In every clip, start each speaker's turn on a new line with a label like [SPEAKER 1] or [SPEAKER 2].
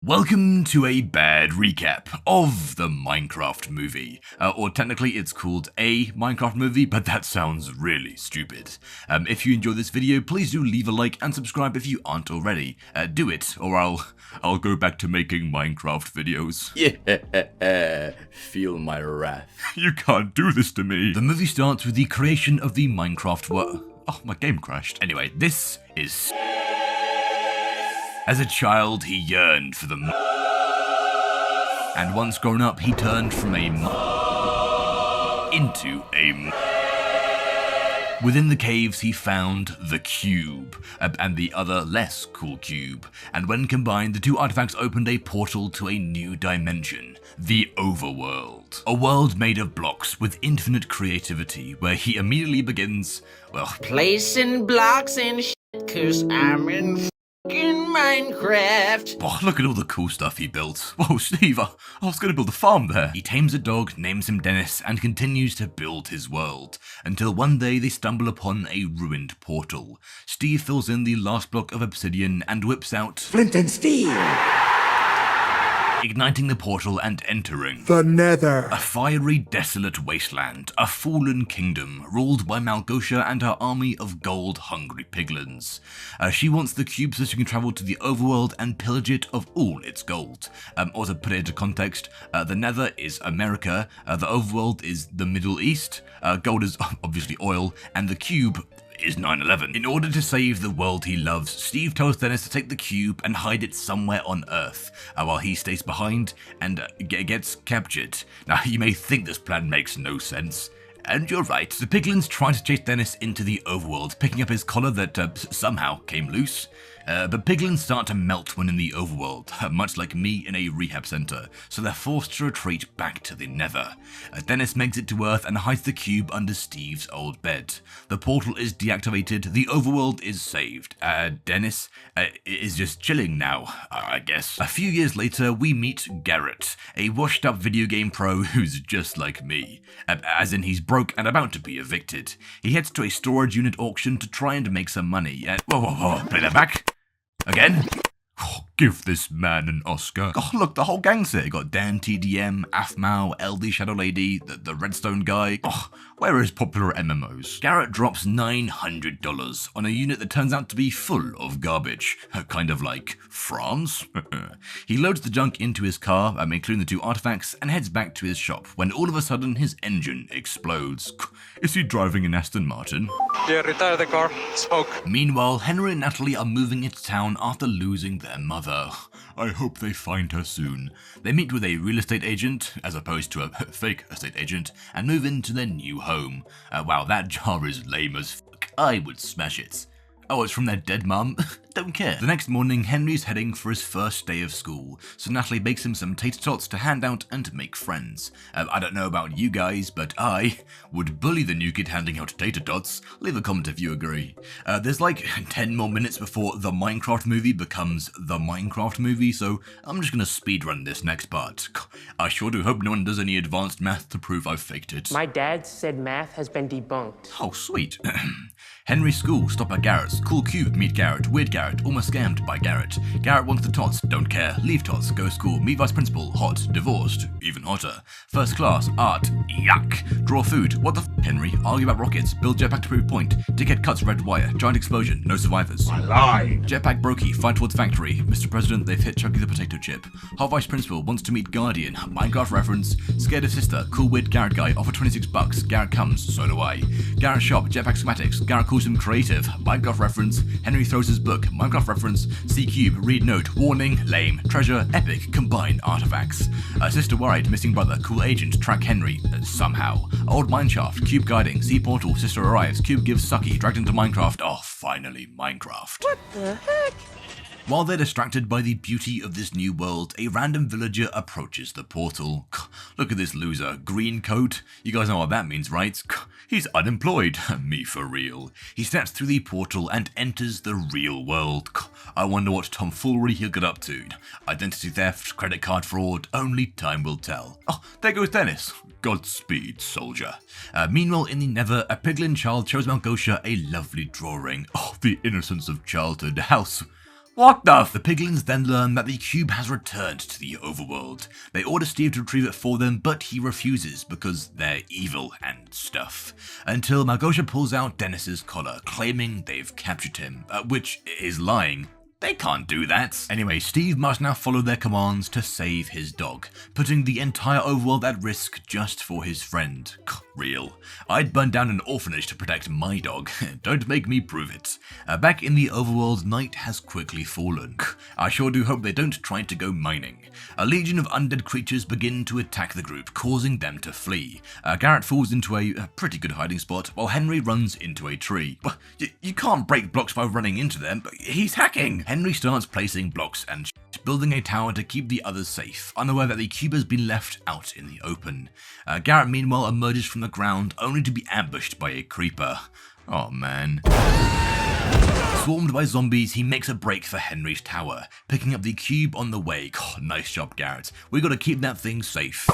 [SPEAKER 1] Welcome to a bad recap of the Minecraft movie. Or technically it's called a Minecraft movie, but that sounds really stupid. If you enjoyed this video, please do leave a like and subscribe if you aren't already. Do it, or I'll go back to making Minecraft videos.
[SPEAKER 2] Yeah, feel my wrath.
[SPEAKER 1] You can't do this to me. The movie starts with the creation of the Minecraft world. Oh, my game crashed. Anyway, this is... As a child, he yearned for the and once grown up, he turned from a into a Within the caves, he found the cube, and the other less cool cube, and when combined, the two artifacts opened a portal to a new dimension, the overworld. A world made of blocks with infinite creativity, where he immediately begins, well...
[SPEAKER 3] placing blocks and shit, 'cause I'm in Minecraft.
[SPEAKER 1] Oh, look at all the cool stuff he built. Whoa, Steve, I was gonna build a farm there. He tames a dog, names him Dennis, and continues to build his world, until one day they stumble upon a ruined portal. Steve fills in the last block of obsidian and whips out
[SPEAKER 4] flint and steel,
[SPEAKER 1] igniting the portal and entering
[SPEAKER 4] the Nether.
[SPEAKER 1] A fiery, desolate wasteland, a fallen kingdom, ruled by Malgosia and her army of gold-hungry piglins. She wants the cube so she can travel to the overworld and pillage it of all its gold. Or to put it into context, the Nether is America, the overworld is the Middle East, gold is obviously oil, and the cube is 9/11. In order to save the world he loves, Steve tells Dennis to take the cube and hide it somewhere on Earth, while he stays behind and gets captured. Now, you may think this plan makes no sense. And you're right, the piglins try to chase Dennis into the overworld, picking up his collar that somehow came loose. But piglins start to melt when in the overworld, much like me in a rehab center, so they're forced to retreat back to the Nether. Dennis makes it to Earth and hides the cube under Steve's old bed. The portal is deactivated, the overworld is saved. Dennis is just chilling now, I guess. A few years later, we meet Garrett, a washed-up video game pro who's just like me. As in, he's broke and about to be evicted. He heads to a storage unit auction to try and make some money. Whoa, play that back. Again? Oh, give this man an Oscar. Oh, look, the whole gang's here. You got Dan TDM, Aphmau, LD Shadow Lady, the Redstone guy. Oh, where are his popular MMOs? Garrett drops $900 on a unit that turns out to be full of garbage. Kind of like France? He loads the junk into his car, including the two artifacts, and heads back to his shop, when all of a sudden his engine explodes. Is he driving an Aston Martin?
[SPEAKER 5] Yeah, retire the car. Smoke.
[SPEAKER 1] Meanwhile, Henry and Natalie are moving into town after losing their mother. I hope they find her soon. They meet with a real estate agent, as opposed to a fake estate agent, and move into their new home. Wow, that jar is lame as fuck. I would smash it. Oh, it's from their dead mum? Don't care. The next morning, Henry's heading for his first day of school, so Natalie bakes him some tater tots to hand out and make friends. I don't know about you guys, but I would bully the new kid handing out tater tots. Leave a comment if you agree. There's like 10 more minutes before the Minecraft movie becomes the Minecraft movie, so I'm just gonna speedrun this next part. I sure do hope no one does any advanced math to prove I've faked it.
[SPEAKER 6] My dad said math has been debunked.
[SPEAKER 1] Oh, sweet. Henry's school, stop at Garrett's. Cool cube, meet Garrett. Weird Garrett, almost scammed by Garrett. Garrett wants the tots, don't care. Leave tots, go school, meet vice principal, hot. Divorced, even hotter. First class, art, yuck. Draw food, what the Henry? Argue about rockets, build jetpack to prove point. Dickhead cuts red wire, giant explosion, no survivors.
[SPEAKER 4] I lied.
[SPEAKER 1] Jetpack brokey, fight towards factory. Mr. President, they've hit Chucky the potato chip. Hot vice principal wants to meet Guardian. Minecraft reference. Scared of sister, cool weird Garrett guy, offer $26. Garrett comes, so do I. Garrett shop, jetpack schematics. Garrett calls him creative. Minecraft reference. Henry throws his book. Minecraft reference. C cube, read note. Warning, lame. Treasure, epic. Combine artifacts. Sister worried, missing brother. Cool agent, track Henry. Somehow. Old mineshaft. Cube guiding. Sea portal. Sister arrives. Cube gives sucky. Dragged into Minecraft. Oh, finally, Minecraft.
[SPEAKER 6] What the heck?
[SPEAKER 1] While they're distracted by the beauty of this new world, a random villager approaches the portal. Look at this loser, green coat. You guys know what that means, right? He's unemployed. Me for real. He steps through the portal and enters the real world. I wonder what tomfoolery he'll get up to. Identity theft, credit card fraud, only time will tell. Oh, there goes Dennis. Godspeed, soldier. Meanwhile, in the Nether, a piglin child shows Malgosia a lovely drawing. Oh, the innocence of childhood. House. What the? The piglins then learn that the cube has returned to the overworld. They order Steve to retrieve it for them, but he refuses because they're evil and stuff. Until Malgosha pulls out Dennis's collar, claiming they've captured him, which is lying. They can't do that. Anyway, Steve must now follow their commands to save his dog, putting the entire overworld at risk just for his friend. Real. I'd burn down an orphanage to protect my dog. Don't make me prove it. Back in the overworld, night has quickly fallen. I sure do hope they don't try to go mining. A legion of undead creatures begin to attack the group, causing them to flee. Garrett falls into a pretty good hiding spot, while Henry runs into a tree. You can't break blocks by running into them, but he's hacking! Henry starts placing blocks and building a tower to keep the others safe, unaware that the cube has been left out in the open. Garrett meanwhile emerges from the ground only to be ambushed by a creeper. Oh man. Swarmed by zombies, he makes a break for Henry's tower, picking up the cube on the way. God, nice job, Garrett. We gotta keep that thing safe.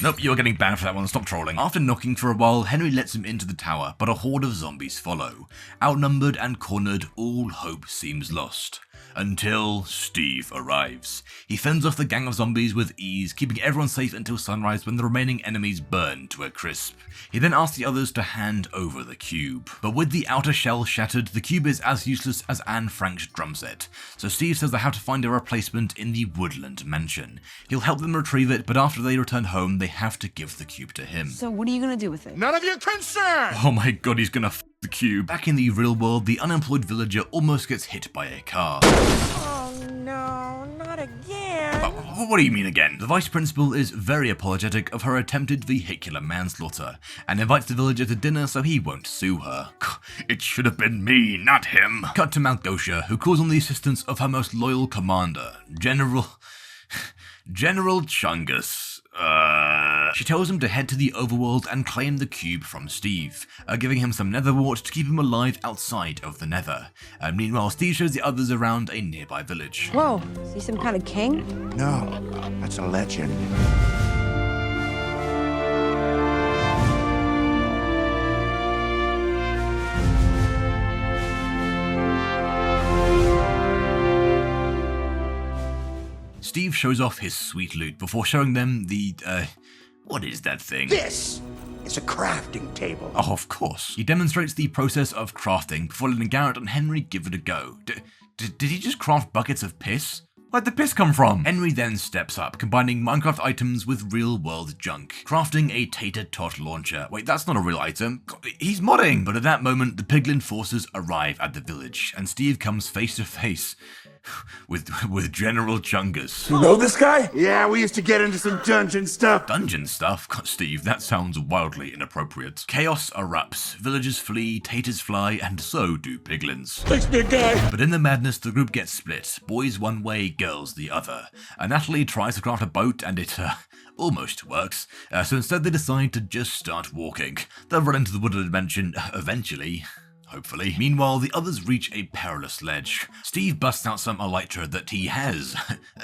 [SPEAKER 1] Nope, you're getting banned for that one, stop trolling. After knocking for a while, Henry lets him into the tower, but a horde of zombies follow. Outnumbered and cornered, all hope seems lost. Until Steve arrives. He fends off the gang of zombies with ease, keeping everyone safe until sunrise when the remaining enemies burn to a crisp. He then asks the others to hand over the cube. But with the outer shell shattered, the cube is as useless as Anne Frank's drum set. So Steve says they have to find a replacement in the Woodland Mansion. He'll help them retrieve it, but after they return home, they have to give the cube to him.
[SPEAKER 7] So what are you gonna do with it?
[SPEAKER 4] None of your concern!
[SPEAKER 1] Oh my god, he's gonna f the cube. Back in the real world, the unemployed villager almost gets hit by a car.
[SPEAKER 7] Oh no, not again.
[SPEAKER 1] What do you mean again? The vice principal is very apologetic of her attempted vehicular manslaughter, and invites the villager to dinner so he won't sue her. It should have been me, not him. Cut to Malgosha, who calls on the assistance of her most loyal commander, General Chungus. She tells him to head to the overworld and claim the cube from Steve, giving him some netherwort to keep him alive outside of the nether. Meanwhile, Steve shows the others around a nearby village.
[SPEAKER 7] Whoa, is he some kind of king?
[SPEAKER 4] No, that's a legend.
[SPEAKER 1] Steve shows off his sweet loot before showing them the, what is that thing?
[SPEAKER 4] This is a crafting table.
[SPEAKER 1] Oh, of course. He demonstrates the process of crafting before letting Garrett and Henry give it a go. Did he just craft buckets of piss? Where'd the piss come from? Henry then steps up, combining Minecraft items with real-world junk, crafting a tater-tot launcher. Wait, that's not a real item. He's modding! But at that moment, the piglin forces arrive at the village, and Steve comes face to face with General Chungus.
[SPEAKER 4] You know this guy? Yeah, we used to get into some dungeon stuff.
[SPEAKER 1] Dungeon stuff? Steve, that sounds wildly inappropriate. Chaos erupts, villagers flee, taters fly, and so do piglins.
[SPEAKER 4] Thanks, big guy.
[SPEAKER 1] But in the madness, the group gets split. Boys one way, girls the other. Natalie tries to craft a boat, and it, almost works. So instead they decide to just start walking. They'll run into the Woodland Mansion eventually. Hopefully. Meanwhile, the others reach a perilous ledge. Steve busts out some elytra that he has,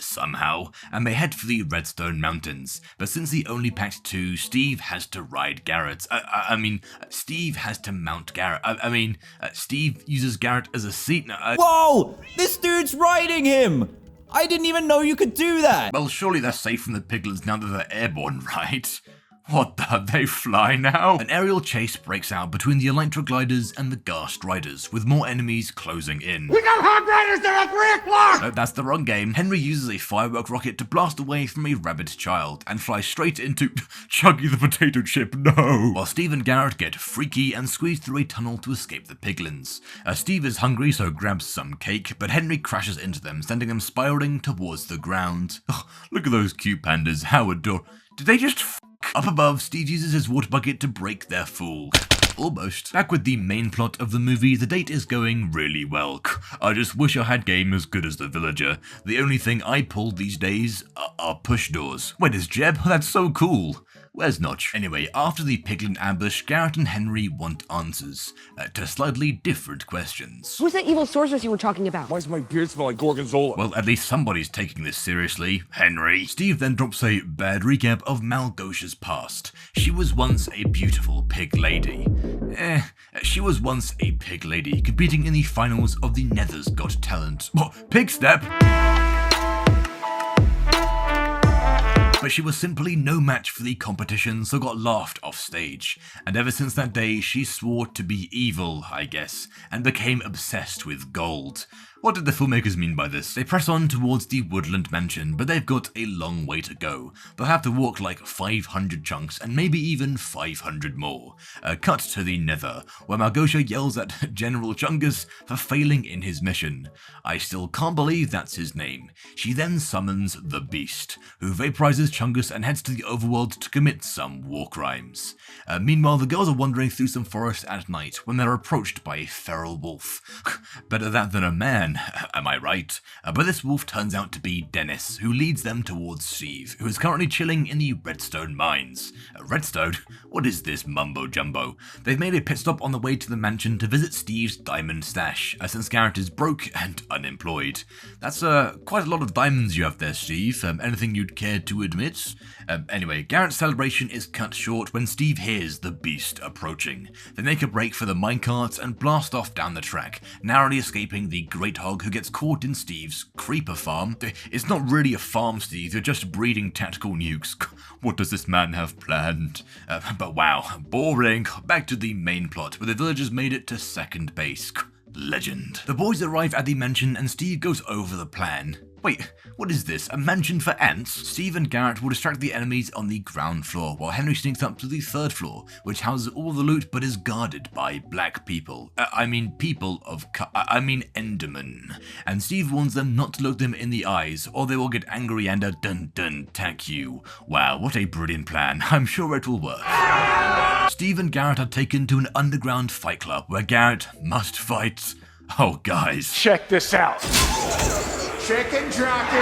[SPEAKER 1] somehow, and they head for the Redstone Mountains. But since he only packed 2, Steve has to ride Garrett. Steve has to mount Garrett. Steve uses Garrett as a seat.
[SPEAKER 8] Whoa! This dude's riding him! I didn't even know you could do that!
[SPEAKER 1] Well, surely they're safe from the piglins now that they're airborne, right? What the? They fly now? An aerial chase breaks out between the Elytra gliders and the Ghast riders, with more enemies closing in.
[SPEAKER 4] We got hog riders there at 3 o'clock!
[SPEAKER 1] No, that's the wrong game. Henry uses a firework rocket to blast away from a rabid child and flies straight into Chuggy the potato chip, no! While Steve and Garrett get freaky and squeeze through a tunnel to escape the piglins. Steve is hungry, so grabs some cake, but Henry crashes into them, sending them spiraling towards the ground. Oh, look at those cute pandas, how adorable. Did they just Up above, Steve uses his water bucket to break their fall. Almost. Back with the main plot of the movie, the date is going really well. I just wish I had game as good as The Villager. The only thing I pull these days are push doors. Wait, is Jeb? That's so cool. where's Notch? Anyway, after the piglin ambush, Garrett and Henry want answers to slightly different questions.
[SPEAKER 7] Who's that evil sorceress you were talking about?
[SPEAKER 4] Why does my beard smell like gorgonzola?
[SPEAKER 1] Well, at least somebody's taking this seriously. Henry. Steve then drops a bad recap of Malgosia's past. She was once a beautiful pig lady. She was once a pig lady competing in the finals of the Nether's Got Talent. Pig Step! But she was simply no match for the competition, so got laughed off stage. And ever since that day, she swore to be evil, I guess, and became obsessed with gold. What did the filmmakers mean by this? They press on towards the Woodland Mansion, but they've got a long way to go. They'll have to walk like 500 chunks, and maybe even 500 more. Cut to the Nether, where Malgosia yells at General Chungus for failing in his mission. I still can't believe that's his name. She then summons the Beast, who vaporizes Chungus and heads to the overworld to commit some war crimes. Meanwhile, the girls are wandering through some forest at night when they're approached by a feral wolf. Better that than a man. Am I right? But this wolf turns out to be Dennis, who leads them towards Steve, who is currently chilling in the Redstone mines. Redstone? What is this mumbo-jumbo? They've made a pit stop on the way to the mansion to visit Steve's diamond stash, since Garrett is broke and unemployed. That's quite a lot of diamonds you have there, Steve. Anything you'd care to admit? Anyway, Garrett's celebration is cut short when Steve hears the Beast approaching. They make a break for the minecarts and blast off down the track, narrowly escaping the Great Hog who gets caught in Steve's creeper farm. It's not really a farm, Steve, you're just breeding tactical nukes. What does this man have planned? But wow, boring. Back to the main plot, where the villagers made it to second base. Legend. The boys arrive at the mansion and Steve goes over the plan. Wait, what is this? A mansion for ants? Steve and Garrett will distract the enemies on the ground floor, while Henry sneaks up to the third floor, which houses all the loot but is guarded by black people. Endermen. And Steve warns them not to look them in the eyes, or they will get angry and dun-dun-tack you. Wow, what a brilliant plan. I'm sure it will work. Steve and Garrett are taken to an underground fight club, where Garrett must fight. Oh, guys.
[SPEAKER 4] Check this out. Chicken jockey!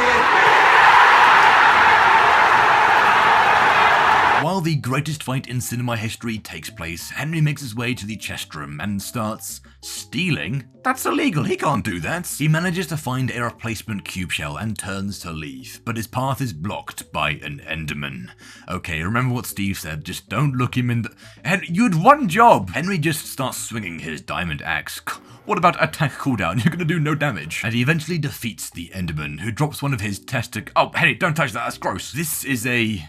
[SPEAKER 1] While the greatest fight in cinema history takes place, Henry makes his way to the chest room and starts stealing. That's illegal, he can't do that. He manages to find a replacement cube shell and turns to leave, but his path is blocked by an Enderman. Okay, remember what Steve said, just don't look him in the... Henry, you had one job! Henry just starts swinging his diamond axe. What about attack cooldown? You're gonna do no damage. And he eventually defeats the Enderman, who drops one of his Oh, Henry, don't touch that, that's gross. This is a,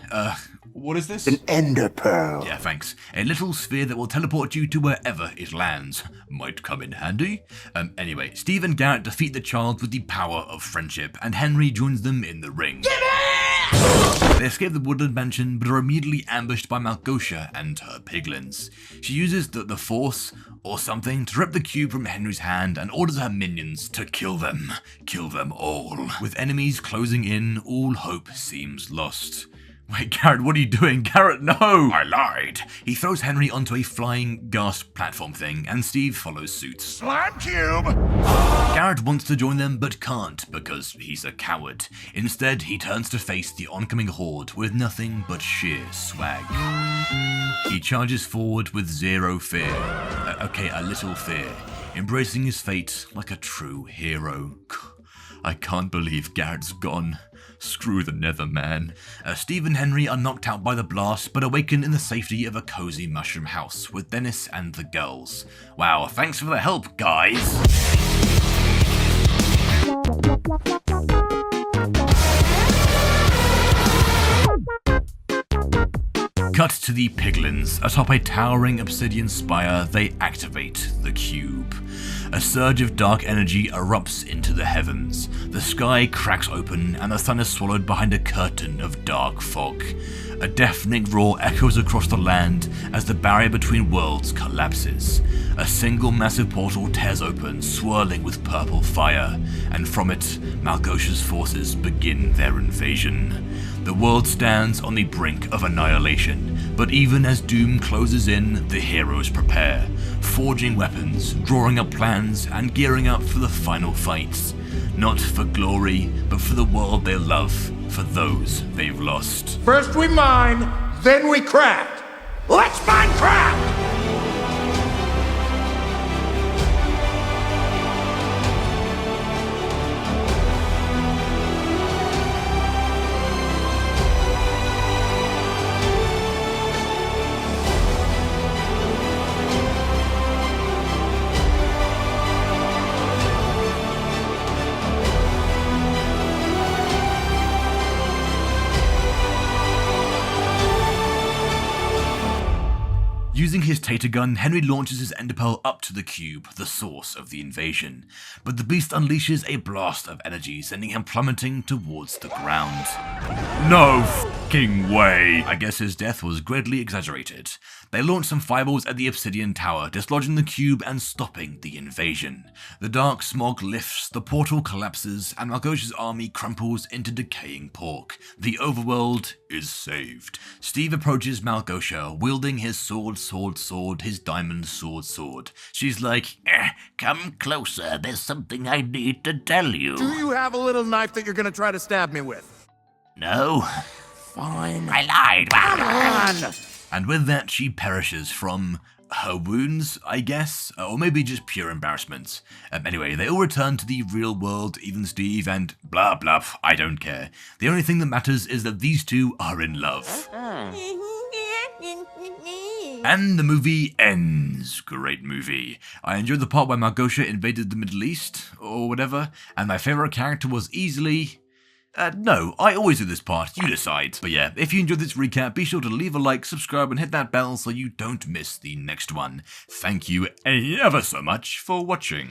[SPEAKER 1] what is this?
[SPEAKER 4] An ender pearl.
[SPEAKER 1] Yeah, thanks. A little sphere that will teleport you to wherever it lands. Might come in handy. Anyway, Steve and Garrett defeat the child with the power of friendship, and Henry joins them in the ring. They escape the Woodland Mansion, but are immediately ambushed by Malgosia and her piglins. She uses the Force, or something, to rip the cube from Henry's hand and orders her minions to kill them. Kill them all. With enemies closing in, all hope seems lost. Wait, Garrett, what are you doing? Garrett, no! I lied. He throws Henry onto a flying gas platform thing, and Steve follows suit.
[SPEAKER 4] Slime cube!
[SPEAKER 1] Garrett wants to join them, but can't, because he's a coward. Instead, he turns to face the oncoming horde with nothing but sheer swag. He charges forward with zero fear. A little fear. Embracing his fate like a true hero. I can't believe Garrett's gone. Screw the Nether, man. Steve and Henry are knocked out by the blast, but awaken in the safety of a cozy mushroom house with Dennis and the girls. Wow, thanks for the help, guys! Cut to the piglins. Atop a towering obsidian spire, they activate the cube. A surge of dark energy erupts into the heavens. The sky cracks open, and the sun is swallowed behind a curtain of dark fog. A deafening roar echoes across the land as the barrier between worlds collapses. A single massive portal tears open, swirling with purple fire, and from it, Malgosia's forces begin their invasion. The world stands on the brink of annihilation, but even as doom closes in, the heroes prepare, forging weapons, drawing up plans, and gearing up for the final fights. Not for glory, but for the world they love, for those they've lost.
[SPEAKER 4] First we mine, Then we craft. Let's Minecraft!
[SPEAKER 1] Using his tater gun, Henry launches his enderpearl up to the cube, the source of the invasion. But the beast unleashes a blast of energy, sending him plummeting towards the ground. No f***ing way! I guess his death was greatly exaggerated. They launch some fireballs at the obsidian tower, dislodging the cube and stopping the invasion. The dark smog lifts, the portal collapses, and Malgosia's army crumples into decaying pork. The overworld is saved. Steve approaches Malgosia, wielding his sword, his diamond sword. She's like,
[SPEAKER 3] Come closer, there's something I need to tell you.
[SPEAKER 4] Do you have a little knife that you're gonna try to stab me with?
[SPEAKER 3] No?
[SPEAKER 4] Fine.
[SPEAKER 3] I lied.
[SPEAKER 4] Come on!
[SPEAKER 1] and with that she perishes from her wounds, I guess, or maybe just pure embarrassment. Anyway, they all return to the real world, even Steve, and blah blah, I don't care. The only thing that matters is that these two are in love. And the movie ends. Great movie. I enjoyed the part where Malgosia invaded the Middle East, or whatever, and my favourite character was easily... no, I always do this part, you decide. But yeah, if you enjoyed this recap, be sure to leave a like, subscribe, and hit that bell so you don't miss the next one. Thank you ever so much for watching.